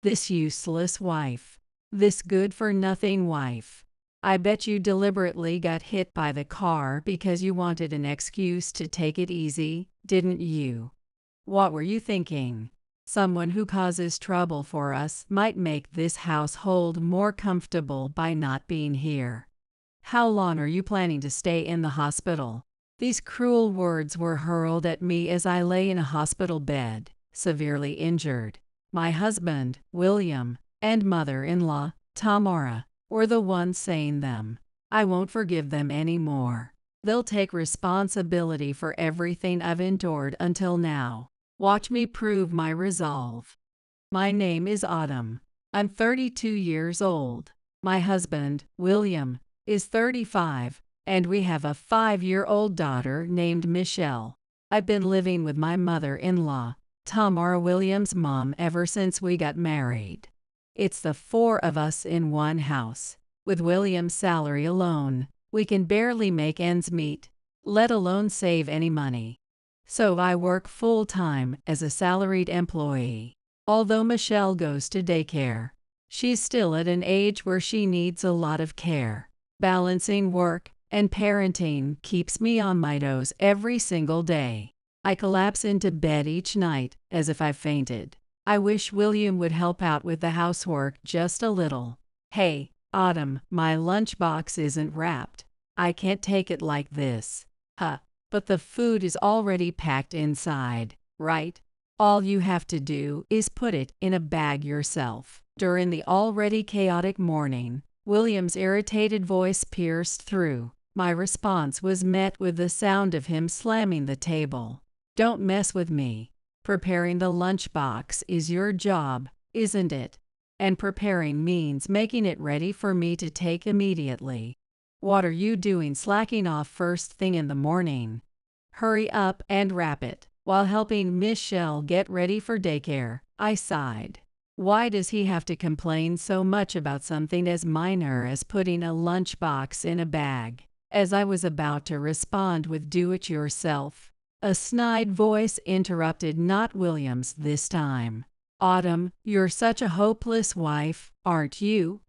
This useless wife. This good-for-nothing wife. I bet you deliberately got hit by the car because you wanted an excuse to take it easy, didn't you? What were you thinking? Someone who causes trouble for us might make this household more comfortable by not being here. How long are you planning to stay in the hospital? These cruel words were hurled at me as I lay in a hospital bed, severely injured. My husband, William, and mother-in-law, Tamara, were the ones saying them. I won't forgive them anymore. They'll take responsibility for everything I've endured until now. Watch me prove my resolve. My name is Autumn. I'm 32 years old. My husband, William, is 35, and we have a 5-year-old daughter named Michelle. I've been living with my mother-in-law, Tamara, William's mom, ever since we got married. It's the 4 of us in one house. With William's salary alone, we can barely make ends meet, let alone save any money. So I work full-time as a salaried employee. Although Michelle goes to daycare, she's still at an age where she needs a lot of care. Balancing work and parenting keeps me on my toes every single day. I collapse into bed each night as if I fainted. I wish William would help out with the housework just a little. Hey, Autumn, my lunchbox isn't wrapped. I can't take it like this. But the food is already packed inside, right? All you have to do is put it in a bag yourself. During the already chaotic morning, William's irritated voice pierced through. My response was met with the sound of him slamming the table. Don't mess with me. Preparing the lunchbox is your job, isn't it? And preparing means making it ready for me to take immediately. What are you doing slacking off first thing in the morning? Hurry up and wrap it. While helping Michelle get ready for daycare, I sighed. Why does he have to complain so much about something as minor as putting a lunchbox in a bag? As I was about to respond with do-it-yourself, a snide voice interrupted, not William's this time. Autumn, you're such a hopeless wife, aren't you?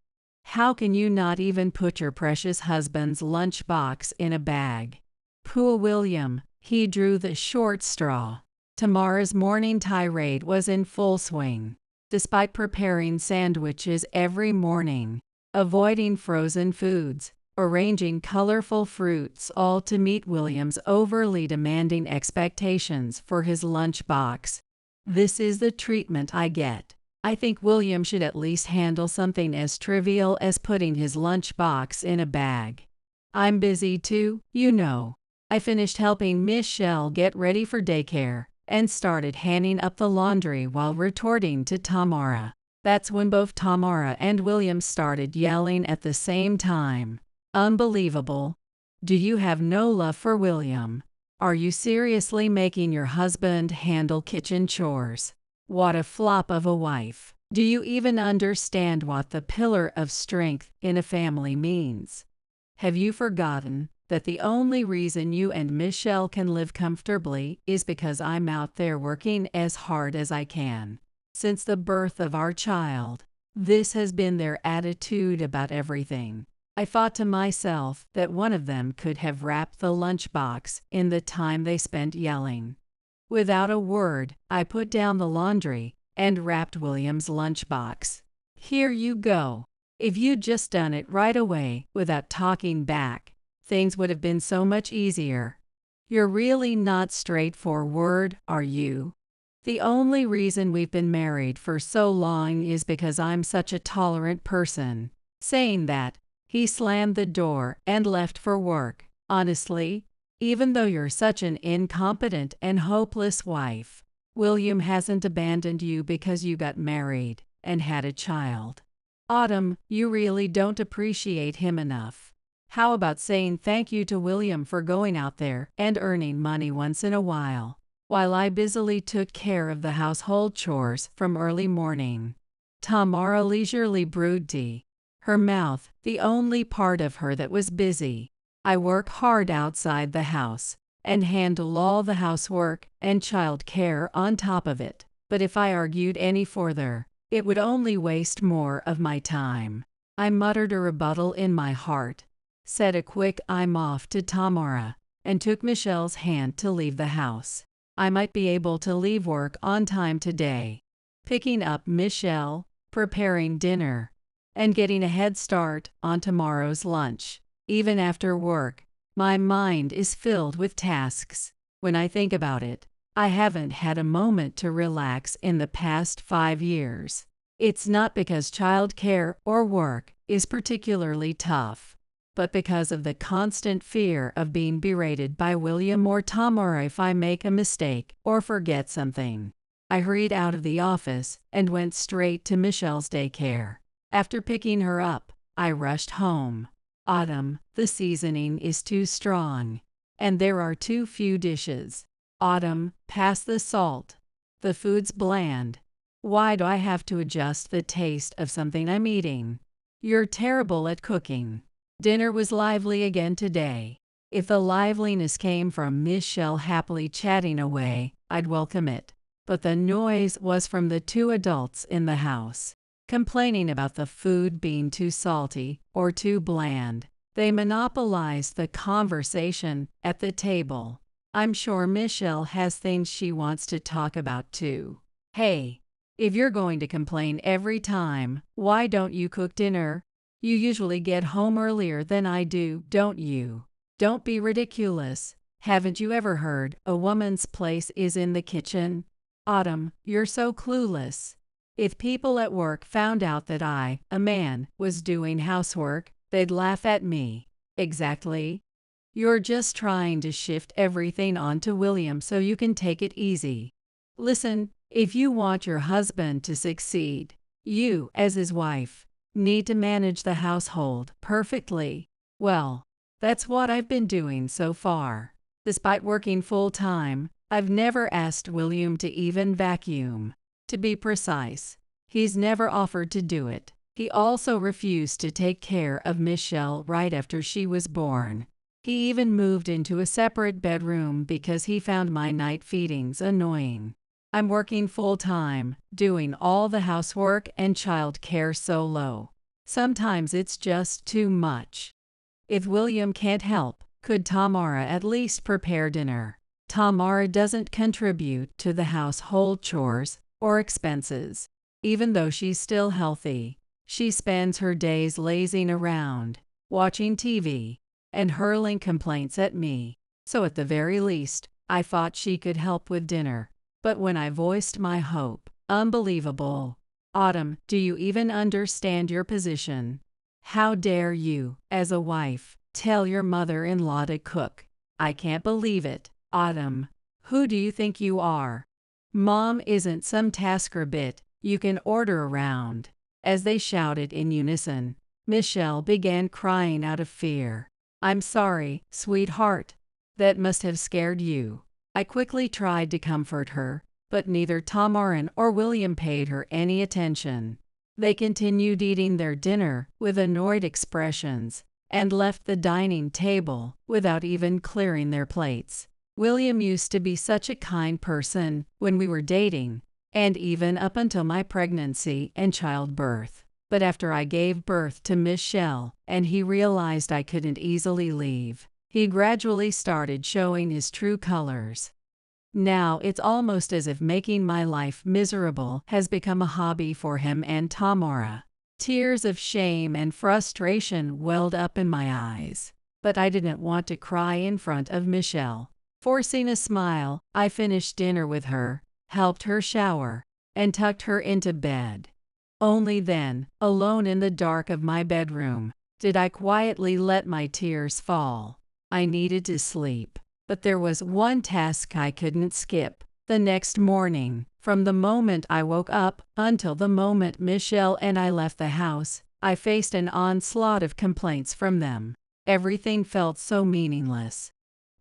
How can you not even put your precious husband's lunchbox in a bag? Poor William, he drew the short straw. Tamara's morning tirade was in full swing. Despite preparing sandwiches every morning, avoiding frozen foods, arranging colorful fruits, all to meet William's overly demanding expectations for his lunchbox. This is the treatment I get. I think William should at least handle something as trivial as putting his lunchbox in a bag. I'm busy too, you know. I finished helping Michelle get ready for daycare and started hanging up the laundry while retorting to Tamara. That's when both Tamara and William started yelling at the same time. Unbelievable. Do you have no love for William? Are you seriously making your husband handle kitchen chores? What a flop of a wife. Do you even understand what the pillar of strength in a family means? Have you forgotten that the only reason you and Michelle can live comfortably is because I'm out there working as hard as I can? Since the birth of our child, this has been their attitude about everything. I thought to myself that one of them could have wrapped the lunchbox in the time they spent yelling. Without a word, I put down the laundry and wrapped William's lunchbox. Here you go. If you'd just done it right away without talking back, things would have been so much easier. You're really not straightforward, are you? The only reason we've been married for so long is because I'm such a tolerant person. Saying that, he slammed the door and left for work. Honestly, even though you're such an incompetent and hopeless wife, William hasn't abandoned you because you got married and had a child. Autumn, you really don't appreciate him enough. How about saying thank you to William for going out there and earning money once in a while I busily took care of the household chores from early morning? Tamara leisurely brewed tea, her mouth the only part of her that was busy. I work hard outside the house and handle all the housework and child care on top of it. But if I argued any further, It would only waste more of my time. I muttered a rebuttal in my heart, said a quick "I'm off" to Tamara, and took Michelle's hand to leave the house. I might be able to leave work on time today. Picking up Michelle, preparing dinner, and getting a head start on tomorrow's lunch. Even after work, my mind is filled with tasks. When I think about it, I haven't had a moment to relax in the past 5 years. It's not because childcare or work is particularly tough, but because of the constant fear of being berated by William or Tamara if I make a mistake or forget something. I hurried out of the office and went straight to Michelle's daycare. After picking her up, I rushed home. Autumn, the seasoning is too strong, and there are too few dishes. Autumn, pass the salt. The food's bland. Why do I have to adjust the taste of something I'm eating? You're terrible at cooking. Dinner was lively again today. If the liveliness came from Michelle happily chatting away, I'd welcome it. But the noise was from the 2 adults in the house, complaining about the food being too salty or too bland. They monopolized the conversation at the table. I'm sure Michelle has things she wants to talk about too. Hey, if you're going to complain every time, why don't you cook dinner? You usually get home earlier than I do, don't you? Don't be ridiculous. Haven't you ever heard a woman's place is in the kitchen? Autumn, you're so clueless. If people at work found out that I, a man, was doing housework, they'd laugh at me. Exactly. You're just trying to shift everything onto William so you can take it easy. Listen, if you want your husband to succeed, you, as his wife, need to manage the household perfectly. Well, that's what I've been doing so far. Despite working full-time, I've never asked William to even vacuum. To be precise, he's never offered to do it. He also refused to take care of Michelle right after she was born. He even moved into a separate bedroom because he found my night feedings annoying. I'm working full-time, doing all the housework and child care solo. Sometimes it's just too much. If William can't help, could Tamara at least prepare dinner? Tamara doesn't contribute to the household chores or expenses. Even though she's still healthy, she spends her days lazing around, watching TV, and hurling complaints at me. So at the very least, I thought she could help with dinner. But when I voiced my hope, unbelievable. Autumn, do you even understand your position? How dare you, as a wife, tell your mother-in-law to cook? I can't believe it. Autumn, who do you think you are? Mom isn't some task-rabbit you can order around. As they shouted in unison, Michelle began crying out of fear. I'm sorry, sweetheart. That must have scared you. I quickly tried to comfort her, but neither Tamarin or William paid her any attention. They continued eating their dinner with annoyed expressions and left the dining table without even clearing their plates. William used to be such a kind person when we were dating, and even up until my pregnancy and childbirth. But after I gave birth to Michelle and he realized I couldn't easily leave, he gradually started showing his true colors. Now it's almost as if making my life miserable has become a hobby for him and Tamara. Tears of shame and frustration welled up in my eyes, but I didn't want to cry in front of Michelle. Forcing a smile, I finished dinner with her, helped her shower, and tucked her into bed. Only then, alone in the dark of my bedroom, did I quietly let my tears fall. I needed to sleep, but there was one task I couldn't skip. The next morning, from the moment I woke up until the moment Michelle and I left the house, I faced an onslaught of complaints from them. Everything felt so meaningless.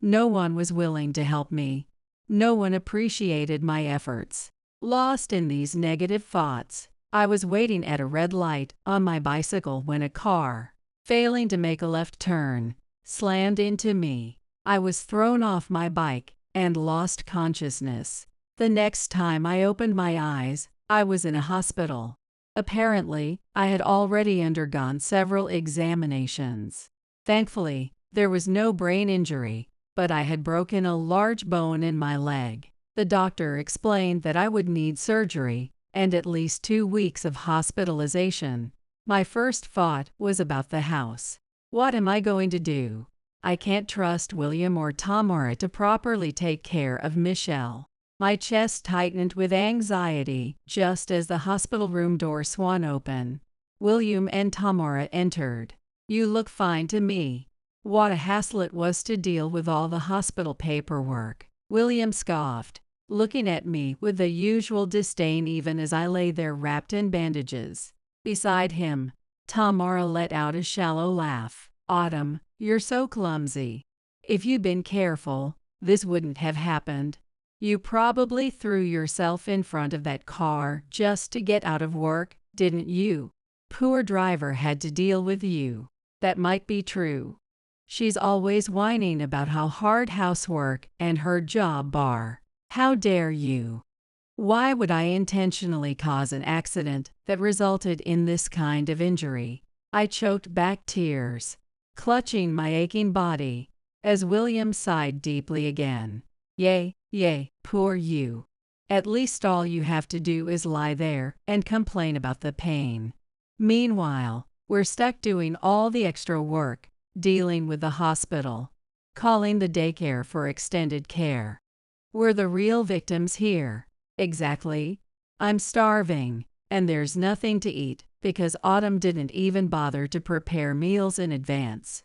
No one was willing to help me. No one appreciated my efforts. Lost in these negative thoughts, I was waiting at a red light on my bicycle when a car, failing to make a left turn, slammed into me. I was thrown off my bike and lost consciousness. The next time I opened my eyes, I was in a hospital. Apparently, I had already undergone several examinations. Thankfully, there was no brain injury, but I had broken a large bone in my leg. The doctor explained that I would need surgery and at least 2 weeks of hospitalization. My first thought was about the house. What am I going to do? I can't trust William or Tamara to properly take care of Michelle. My chest tightened with anxiety just as the hospital room door swung open. William and Tamara entered. "You look fine to me." What a hassle it was to deal with all the hospital paperwork. William scoffed, looking at me with the usual disdain even as I lay there wrapped in bandages. Beside him, Tamara let out a shallow laugh. "Autumn, you're so clumsy. If you'd been careful, this wouldn't have happened. You probably threw yourself in front of that car just to get out of work, didn't you? Poor driver had to deal with you." That might be true. She's always whining about how hard housework and her job are. How dare you? Why would I intentionally cause an accident that resulted in this kind of injury? I choked back tears, clutching my aching body, as William sighed deeply again. Yay, poor you. At least all you have to do is lie there and complain about the pain. Meanwhile, we're stuck doing all the extra work, dealing with the hospital, calling the daycare for extended care. We're the real victims here. Exactly. I'm starving, and there's nothing to eat because Autumn didn't even bother to prepare meals in advance.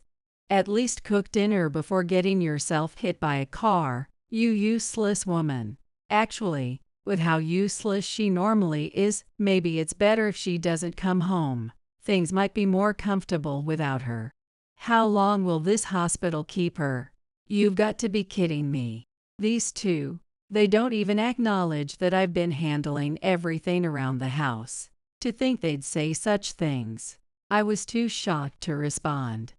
At least cook dinner before getting yourself hit by a car, you useless woman. Actually, with how useless she normally is, maybe it's better if she doesn't come home. Things might be more comfortable without her. How long will this hospital keep her? You've got to be kidding me. These two, they don't even acknowledge that I've been handling everything around the house. To think they'd say such things. I was too shocked to respond.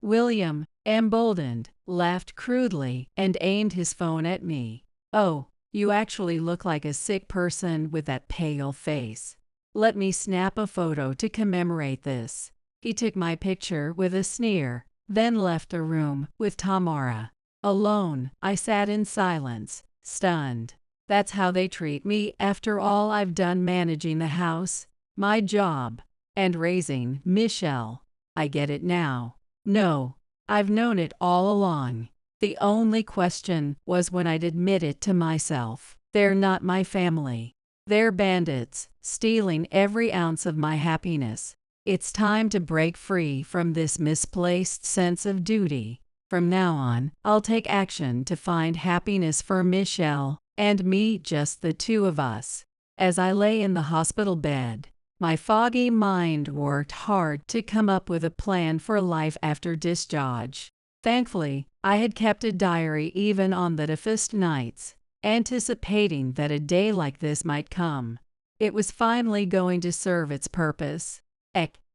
William, emboldened, laughed crudely and aimed his phone at me. "Oh, you actually look like a sick person with that pale face. Let me snap a photo to commemorate this." He took my picture with a sneer, then left the room with Tamara. Alone, I sat in silence, stunned. That's how they treat me after all I've done managing the house, my job, and raising Michelle. I get it now. No, I've known it all along. The only question was when I'd admit it to myself. They're not my family. They're bandits, stealing every ounce of my happiness. It's time to break free from this misplaced sense of duty. From now on, I'll take action to find happiness for Michelle and me, just the two of us. As I lay in the hospital bed, my foggy mind worked hard to come up with a plan for life after discharge. Thankfully, I had kept a diary even on the toughest nights, anticipating that a day like this might come. It was finally going to serve its purpose.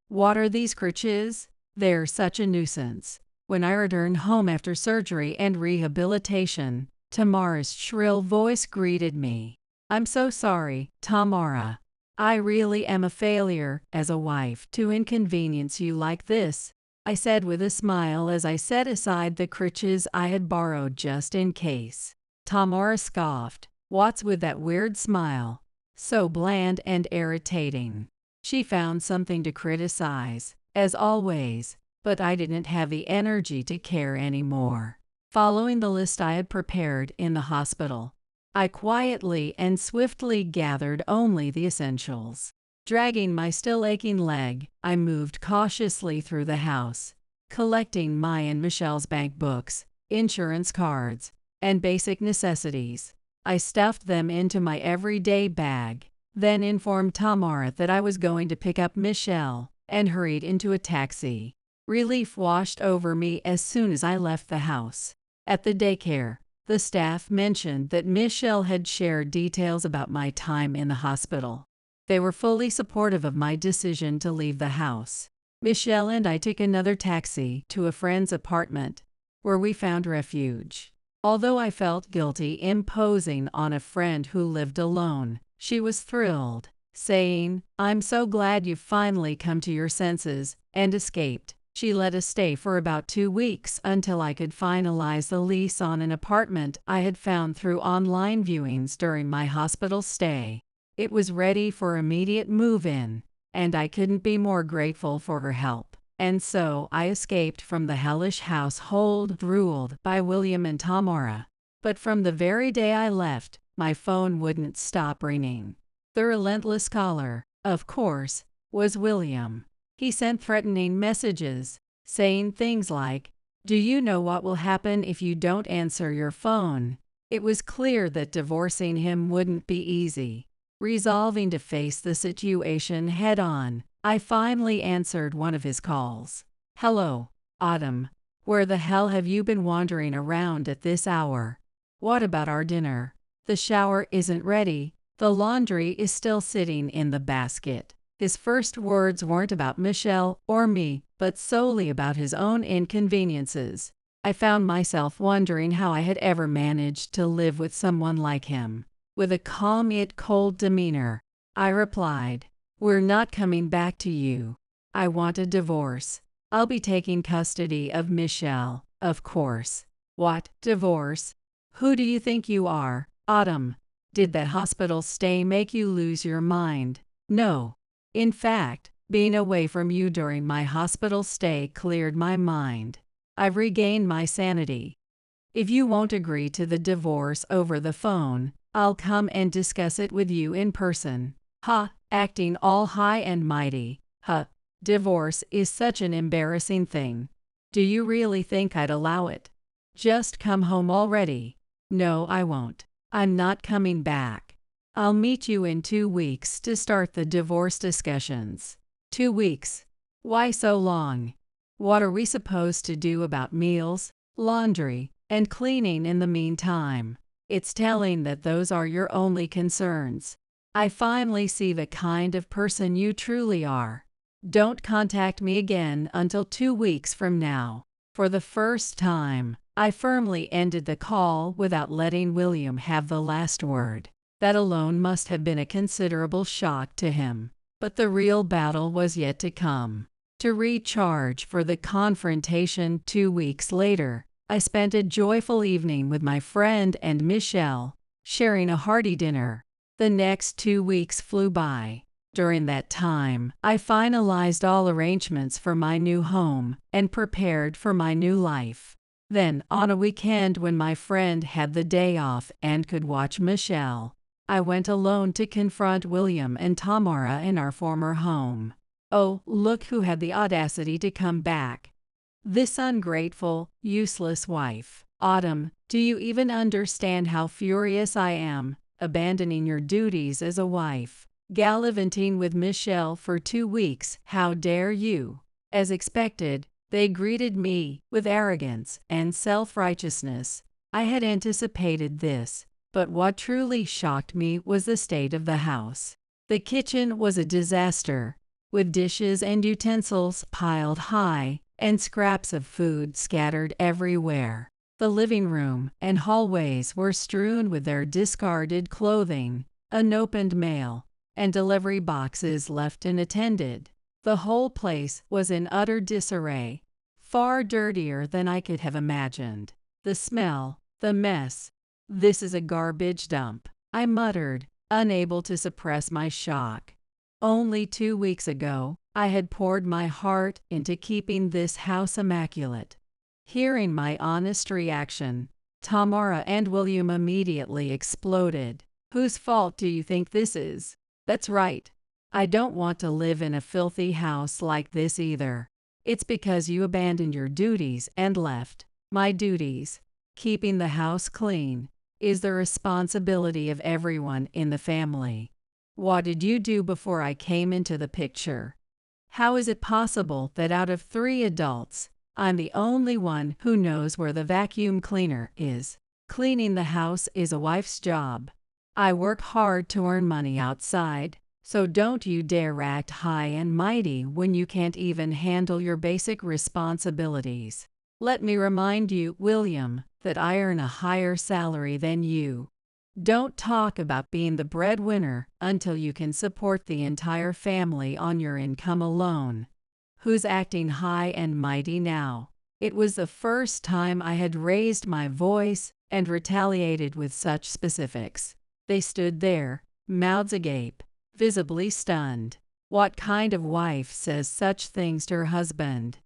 What are these crutches? They're such a nuisance. When I returned home after surgery and rehabilitation, Tamara's shrill voice greeted me. "I'm so sorry, Tamara. I really am a failure as a wife to inconvenience you like this," I said with a smile as I set aside the crutches I had borrowed just in case. Tamara scoffed. "What's with that weird smile? So bland and irritating." She found something to criticize, as always, but I didn't have the energy to care anymore. Following the list I had prepared in the hospital, I quietly and swiftly gathered only the essentials. Dragging my still aching leg, I moved cautiously through the house, collecting my and Michelle's bank books, insurance cards, and basic necessities. I stuffed them into my everyday bag, then informed Tamara that I was going to pick up Michelle, and hurried into a taxi. Relief washed over me as soon as I left the house. At the daycare, the staff mentioned that Michelle had shared details about my time in the hospital. They were fully supportive of my decision to leave the house. Michelle and I took another taxi to a friend's apartment, where we found refuge. Although I felt guilty imposing on a friend who lived alone, she was thrilled. saying, "I'm so glad you've finally come to your senses," and escaped. She let us stay for about 2 weeks until I could finalize the lease on an apartment I had found through online viewings during my hospital stay. It was ready for immediate move-in, and I couldn't be more grateful for her help. And so I escaped from the hellish household ruled by William and Tamara. But from the very day I left, my phone wouldn't stop ringing. The relentless caller, of course, was William. He sent threatening messages, saying things like, "Do you know what will happen if you don't answer your phone?" It was clear that divorcing him wouldn't be easy. Resolving to face the situation head-on, I finally answered one of his calls. "Hello, Autumn. Where the hell have you been wandering around at this hour? What about our dinner? The shower isn't ready. The laundry is still sitting in the basket." His first words weren't about Michelle or me, but solely about his own inconveniences. I found myself wondering how I had ever managed to live with someone like him. With a calm yet cold demeanor, I replied, "We're not coming back to you. I want a divorce. I'll be taking custody of Michelle, of course." "What, divorce? Who do you think you are, Autumn? Did that hospital stay make you lose your mind?" "No. In fact, being away from you during my hospital stay cleared my mind. I've regained my sanity. If you won't agree to the divorce over the phone, I'll come and discuss it with you in person." Ha, acting all high and mighty. Divorce is such an embarrassing thing. Do you really think I'd allow it? Just come home already. No, I won't. I'm not coming back. I'll meet you in 2 weeks to start the divorce discussions. 2 weeks? Why so long? What are we supposed to do about meals, laundry, and cleaning in the meantime? It's telling that those are your only concerns. I finally see the kind of person you truly are. Don't contact me again until 2 weeks from now. For the first time, I firmly ended the call without letting William have the last word. That alone must have been a considerable shock to him. But the real battle was yet to come. To recharge for the confrontation 2 weeks later, I spent a joyful evening with my friend and Michelle, sharing a hearty dinner. The next 2 weeks flew by. During that time, I finalized all arrangements for my new home and prepared for my new life. Then, on a weekend when my friend had the day off and could watch Michelle, I went alone to confront William and Tamara in our former home. Oh, look who had the audacity to come back. This ungrateful, useless wife. Autumn, do you even understand how furious I am, abandoning your duties as a wife, gallivanting with Michelle for 2 weeks? How dare you? As expected, they greeted me with arrogance and self-righteousness. I had anticipated this. But what truly shocked me was the state of the house. The kitchen was a disaster, with dishes and utensils piled high and scraps of food scattered everywhere. The living room and hallways were strewn with their discarded clothing, unopened mail, and delivery boxes left unattended. The whole place was in utter disarray, far dirtier than I could have imagined. The smell, the mess. "This is a garbage dump," I muttered, unable to suppress my shock. Only 2 weeks ago, I had poured my heart into keeping this house immaculate. Hearing my honest reaction, Tamara and William immediately exploded. "Whose fault do you think this is?" "That's right. I don't want to live in a filthy house like this either. It's because you abandoned your duties and left." "My duties? Keeping the house clean is the responsibility of everyone in the family. What did you do before I came into the picture? How is it possible that out of 3 adults, I'm the only one who knows where the vacuum cleaner is? Cleaning the house is a wife's job. I work hard to earn money outside, so don't you dare act high and mighty when you can't even handle your basic responsibilities. Let me remind you, William, that I earn a higher salary than you." Don't talk about being the breadwinner until you can support the entire family on your income alone. Who's acting high and mighty now? It was the first time I had raised my voice and retaliated with such specifics. They stood there, mouths agape, visibly stunned. What kind of wife says such things to her husband?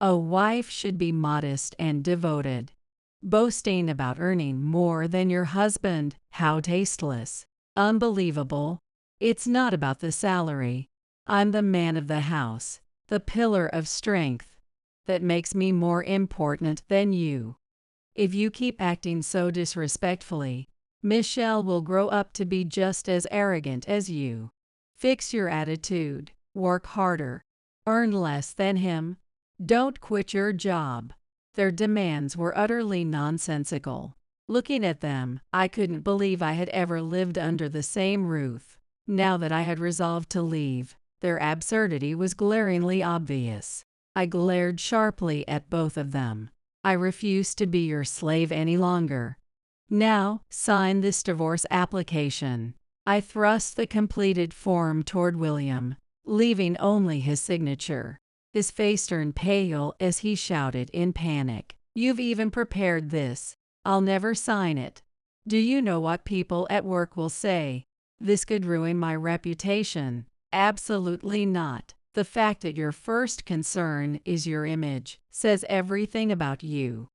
A wife should be modest and devoted. Boasting about earning more than your husband, how tasteless. Unbelievable. It's not about the salary. I'm the man of the house, the pillar of strength. That makes me more important than you. If you keep acting so disrespectfully, Michelle will grow up to be just as arrogant as you. Fix your attitude, work harder, earn less than him. Don't quit your job. Their demands were utterly nonsensical. Looking at them, I couldn't believe I had ever lived under the same roof. Now that I had resolved to leave, their absurdity was glaringly obvious. I glared sharply at both of them. I refuse to be your slave any longer. Now, sign this divorce application. I thrust the completed form toward William, leaving only his signature. His face turned pale as he shouted in panic, "You've even prepared this. I'll never sign it. Do you know what people at work will say? This could ruin my reputation." Absolutely not. The fact that your first concern is your image says everything about you.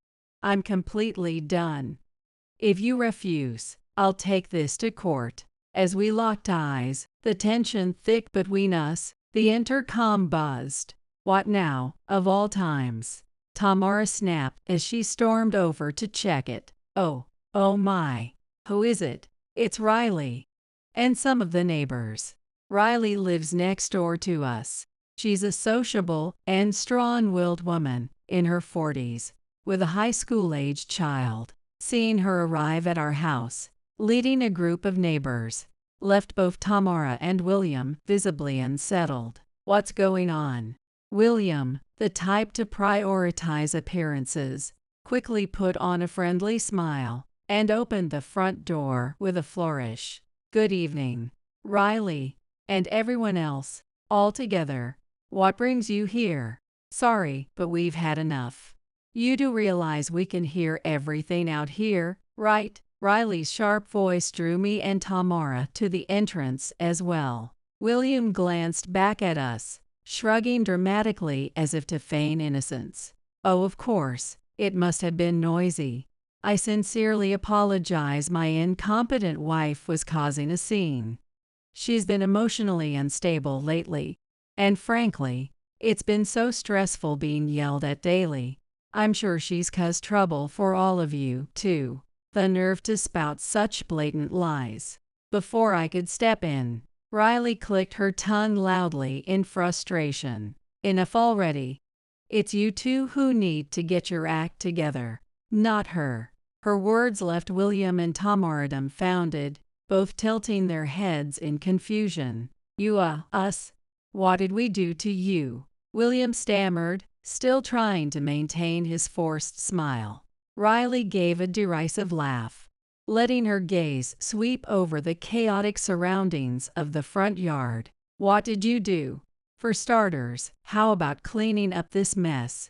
I'm completely done. If you refuse, I'll take this to court. As we locked eyes, the tension thick between us, the intercom buzzed. What now, of all times? Tamara snapped as she stormed over to check it. Oh my. Who is it? It's Riley. And some of the neighbors. Riley lives next door to us. She's a sociable and strong-willed woman in her 40s, with a high school-aged child. Seeing her arrive at our house, leading a group of neighbors, left both Tamara and William visibly unsettled. What's going on? William, the type to prioritize appearances, quickly put on a friendly smile and opened the front door with a flourish. "Good evening, Riley, and everyone else, all together. What brings you here? Sorry, but we've had enough. You do realize we can hear everything out here, right?" Riley's sharp voice drew me and Tamara to the entrance as well. William glanced back at us, shrugging dramatically as if to feign innocence. "Oh, of course, it must have been noisy. I sincerely apologize. My incompetent wife was causing a scene. She's been emotionally unstable lately, and frankly, it's been so stressful being yelled at daily. I'm sure she's caused trouble for all of you, too." The nerve to spout such blatant lies. Before I could step in, Riley clicked her tongue loudly in frustration. "Enough already. It's you two who need to get your act together, not her." Her words left William and Tamara dumbfounded, both tilting their heads in confusion. "You, us? What did we do to you?" William stammered, still trying to maintain his forced smile. Riley gave a derisive laugh, letting her gaze sweep over the chaotic surroundings of the front yard. "What did you do? For starters, how about cleaning up this mess?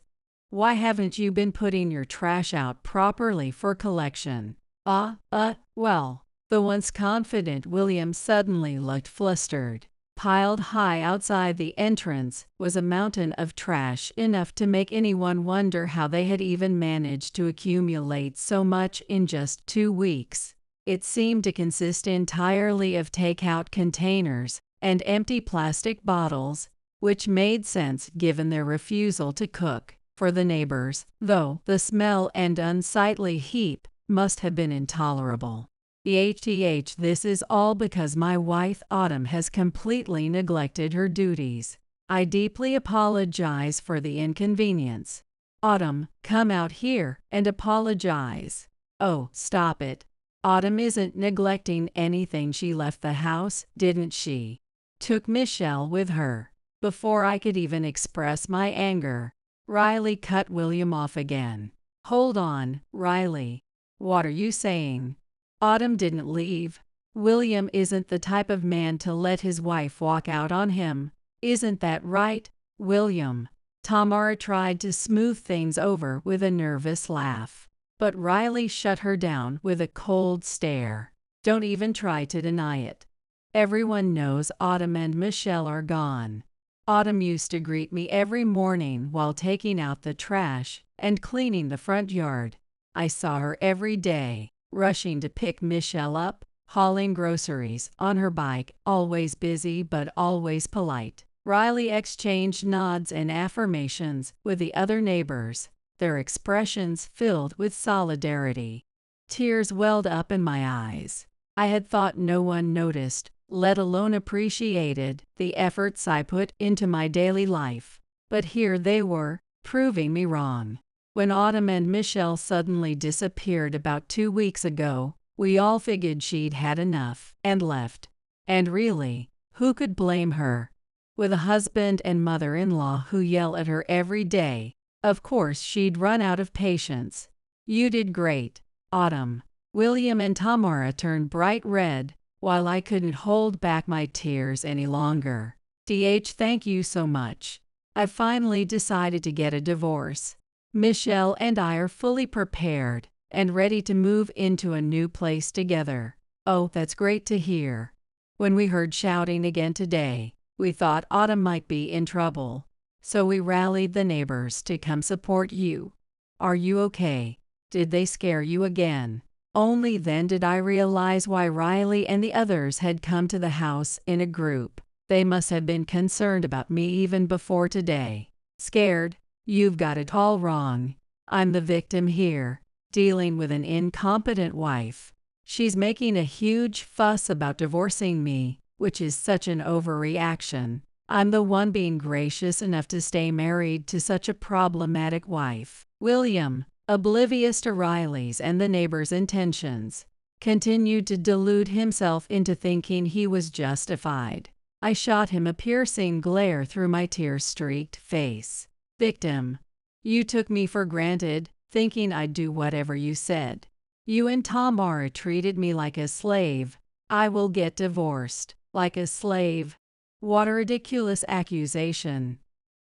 Why haven't you been putting your trash out properly for collection?" Well, the once confident William suddenly looked flustered. Piled high outside the entrance was a mountain of trash, enough to make anyone wonder how they had even managed to accumulate so much in just 2 weeks. It seemed to consist entirely of takeout containers and empty plastic bottles, which made sense given their refusal to cook for the neighbors, though the smell and unsightly heap must have been intolerable. This is all because my wife Autumn has completely neglected her duties. I deeply apologize for the inconvenience. Autumn, come out here and apologize. Oh, stop it. Autumn isn't neglecting anything. She left the house, didn't she? Took Michelle with her. Before I could even express my anger, Riley cut William off again. "Hold on, Riley. What are you saying? Autumn didn't leave. William isn't the type of man to let his wife walk out on him. Isn't that right, William? Tamara tried to smooth things over with a nervous laugh, but Riley shut her down with a cold stare. Don't even try to deny it. Everyone knows Autumn and Michelle are gone. Autumn used to greet me every morning while taking out the trash and cleaning the front yard. I saw her every day, rushing to pick Michelle up, hauling groceries on her bike, always busy but always polite. Riley exchanged nods and affirmations with the other neighbors, their expressions filled with solidarity. Tears welled up in my eyes. I had thought no one noticed, let alone appreciated, the efforts I put into my daily life. But here they were, proving me wrong. When Autumn and Michelle suddenly disappeared about 2 weeks ago, we all figured she'd had enough and left. And really, who could blame her? With a husband and mother-in-law who yell at her every day, of course she'd run out of patience. You did great, Autumn. William and Tamara turned bright red, while I couldn't hold back my tears any longer. Thank you so much. I finally decided to get a divorce. Michelle and I are fully prepared and ready to move into a new place together. Oh, that's great to hear. When we heard shouting again today, we thought Autumn might be in trouble, so we rallied the neighbors to come support you. Are you okay? Did they scare you again? Only then did I realize why Riley and the others had come to the house in a group. They must have been concerned about me even before today. Scared? You've got it all wrong. I'm the victim here, dealing with an incompetent wife. She's making a huge fuss about divorcing me, which is such an overreaction. I'm the one being gracious enough to stay married to such a problematic wife. William, oblivious to Riley's and the neighbors' intentions, continued to delude himself into thinking he was justified. I shot him a piercing glare through my tear-streaked face. Victim. You took me for granted, thinking I'd do whatever you said. You and Tamara treated me like a slave. I will get divorced. Like a slave? What a ridiculous accusation.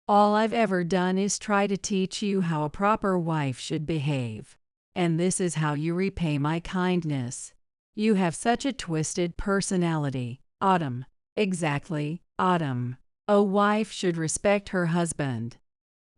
All I've ever done is try to teach you how a proper wife should behave. And this is how you repay my kindness. You have such a twisted personality, Autumn. Exactly, Autumn. A wife should respect her husband.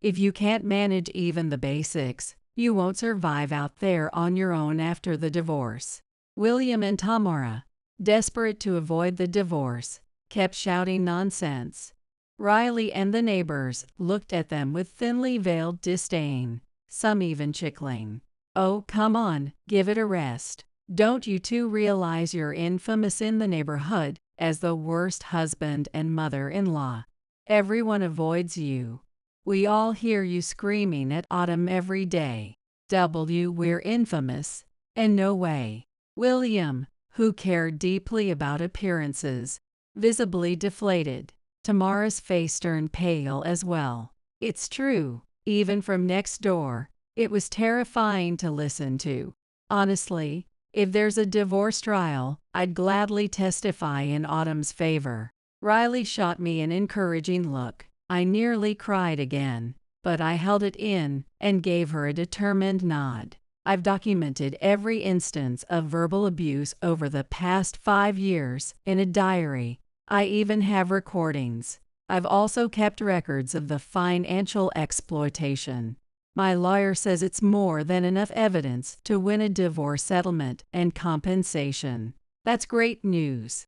If you can't manage even the basics, you won't survive out there on your own after the divorce. William and Tamara, desperate to avoid the divorce, kept shouting nonsense. Riley and the neighbors looked at them with thinly veiled disdain, some even chuckling. Oh, come on, give it a rest. Don't you two realize you're infamous in the neighborhood as the worst husband and mother-in-law? Everyone avoids you. We all hear you screaming at Autumn every day. We're infamous. And no way. William, who cared deeply about appearances, visibly deflated. Tamara's face turned pale as well. It's true, even from next door. It was terrifying to listen to. Honestly, if there's a divorce trial, I'd gladly testify in Autumn's favor. Riley shot me an encouraging look. I nearly cried again, but I held it in and gave her a determined nod. I've documented every instance of verbal abuse over the past 5 years in a diary. I even have recordings. I've also kept records of the financial exploitation. My lawyer says it's more than enough evidence to win a divorce settlement and compensation. That's great news.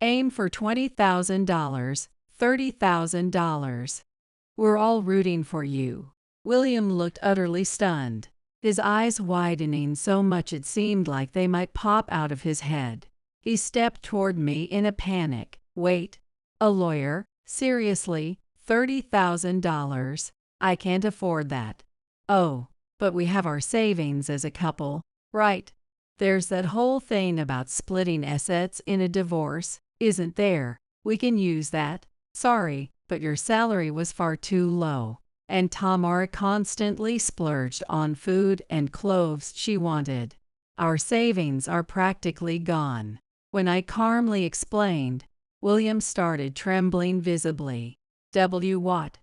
Aim for $20,000, $30,000. We're all rooting for you. William looked utterly stunned, his eyes widening so much it seemed like they might pop out of his head. He stepped toward me in a panic. Wait, a lawyer? Seriously, $30,000? I can't afford that. Oh, but we have our savings as a couple, right? There's that whole thing about splitting assets in a divorce, isn't there? We can use that. Sorry, but your salary was far too low, and Tamara constantly splurged on food and clothes she wanted. Our savings are practically gone." When I calmly explained, William started trembling visibly. What?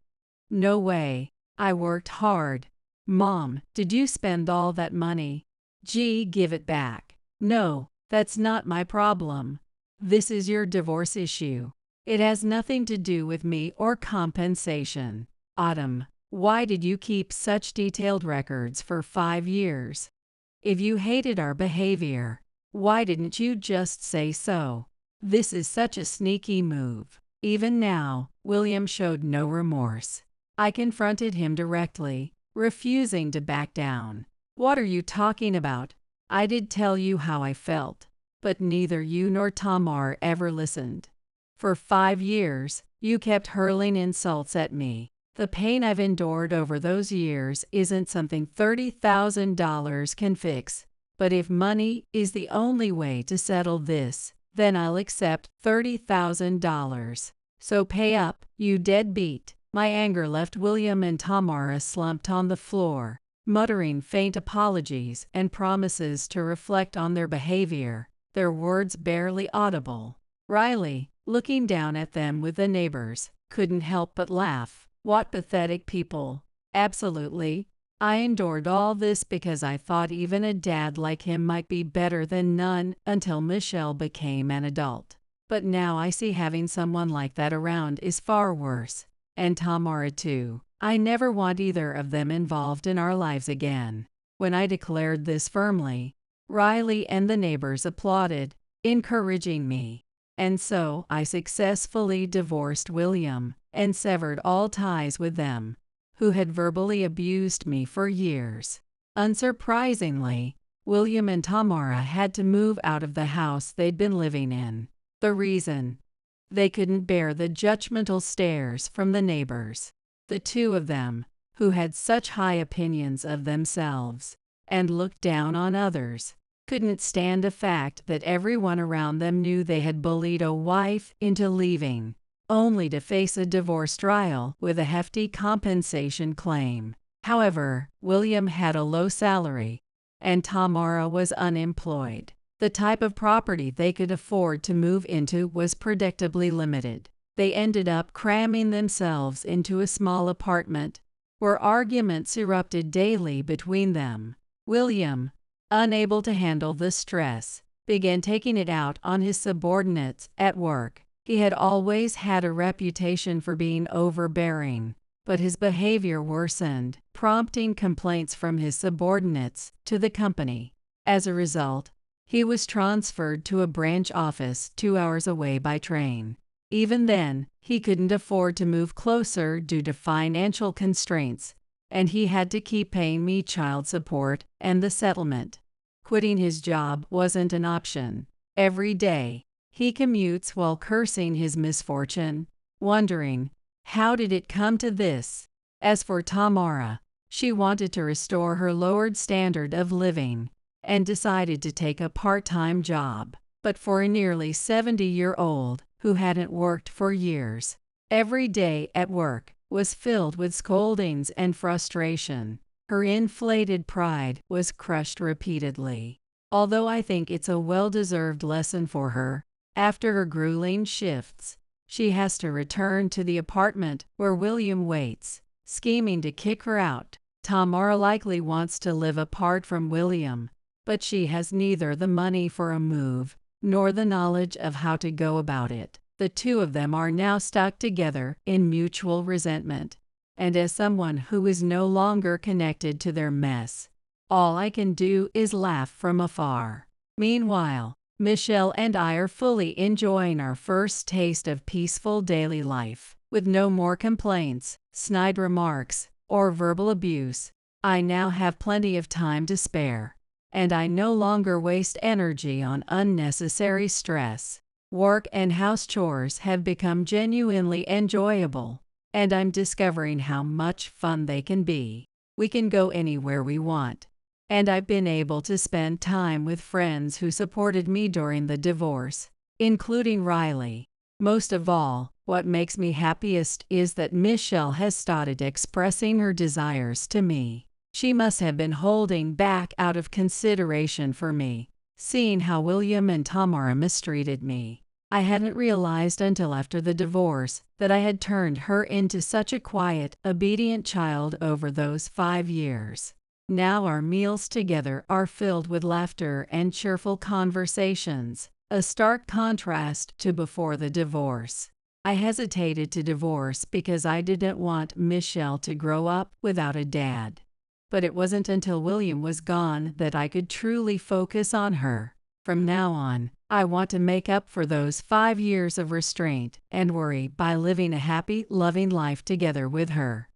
No way. I worked hard. Mom, did you spend all that money? Gee, give it back. No, that's not my problem. This is your divorce issue. It has nothing to do with me or compensation. Autumn, why did you keep such detailed records for 5 years? If you hated our behavior, why didn't you just say so? This is such a sneaky move. Even now, William showed no remorse. I confronted him directly, refusing to back down. What are you talking about? I did tell you how I felt, but neither you nor Tamar ever listened. For 5 years, you kept hurling insults at me. The pain I've endured over those years isn't something $30,000 can fix. But if money is the only way to settle this, then I'll accept $30,000. So pay up, you deadbeat. My anger left William and Tamara slumped on the floor, muttering faint apologies and promises to reflect on their behavior, their words barely audible. Riley, looking down at them with the neighbors, couldn't help but laugh. What pathetic people. Absolutely. I endured all this because I thought even a dad like him might be better than none until Michelle became an adult. But now I see having someone like that around is far worse. And Tamara too. I never want either of them involved in our lives again. When I declared this firmly, Riley and the neighbors applauded, encouraging me. And so I successfully divorced William and severed all ties with them, who had verbally abused me for years. Unsurprisingly, William and Tamara had to move out of the house they'd been living in. The reason? They couldn't bear the judgmental stares from the neighbors. The two of them, who had such high opinions of themselves and looked down on others, couldn't stand the fact that everyone around them knew they had bullied a wife into leaving, only to face a divorce trial with a hefty compensation claim. However, William had a low salary, and Tamara was unemployed. The type of property they could afford to move into was predictably limited. They ended up cramming themselves into a small apartment, where arguments erupted daily between them. William, unable to handle the stress, began taking it out on his subordinates at work. He had always had a reputation for being overbearing, but his behavior worsened, prompting complaints from his subordinates to the company. As a result, he was transferred to a branch office 2 hours away by train. Even then, he couldn't afford to move closer due to financial constraints, and he had to keep paying me child support and the settlement. Quitting his job wasn't an option. Every day, he commutes while cursing his misfortune, wondering, how did it come to this? As for Tamara, she wanted to restore her lowered standard of living and decided to take a part-time job. But for a nearly 70-year-old who hadn't worked for years, every day at work was filled with scoldings and frustration. Her inflated pride was crushed repeatedly. Although I think it's a well-deserved lesson for her, after her grueling shifts, she has to return to the apartment where William waits, scheming to kick her out. Tamara likely wants to live apart from William, but she has neither the money for a move nor the knowledge of how to go about it. The two of them are now stuck together in mutual resentment, and as someone who is no longer connected to their mess, all I can do is laugh from afar. Meanwhile, Michelle and I are fully enjoying our first taste of peaceful daily life, with no more complaints, snide remarks, or verbal abuse. I now have plenty of time to spare, and I no longer waste energy on unnecessary stress. Work and house chores have become genuinely enjoyable, and I'm discovering how much fun they can be. We can go anywhere we want, and I've been able to spend time with friends who supported me during the divorce, including Riley. Most of all, what makes me happiest is that Michelle has started expressing her desires to me. She must have been holding back out of consideration for me, seeing how William and Tamara mistreated me. I hadn't realized until after the divorce that I had turned her into such a quiet, obedient child over those 5 years. Now our meals together are filled with laughter and cheerful conversations, a stark contrast to before the divorce. I hesitated to divorce because I didn't want Michelle to grow up without a dad. But it wasn't until William was gone that I could truly focus on her. From now on, I want to make up for those 5 years of restraint and worry by living a happy, loving life together with her.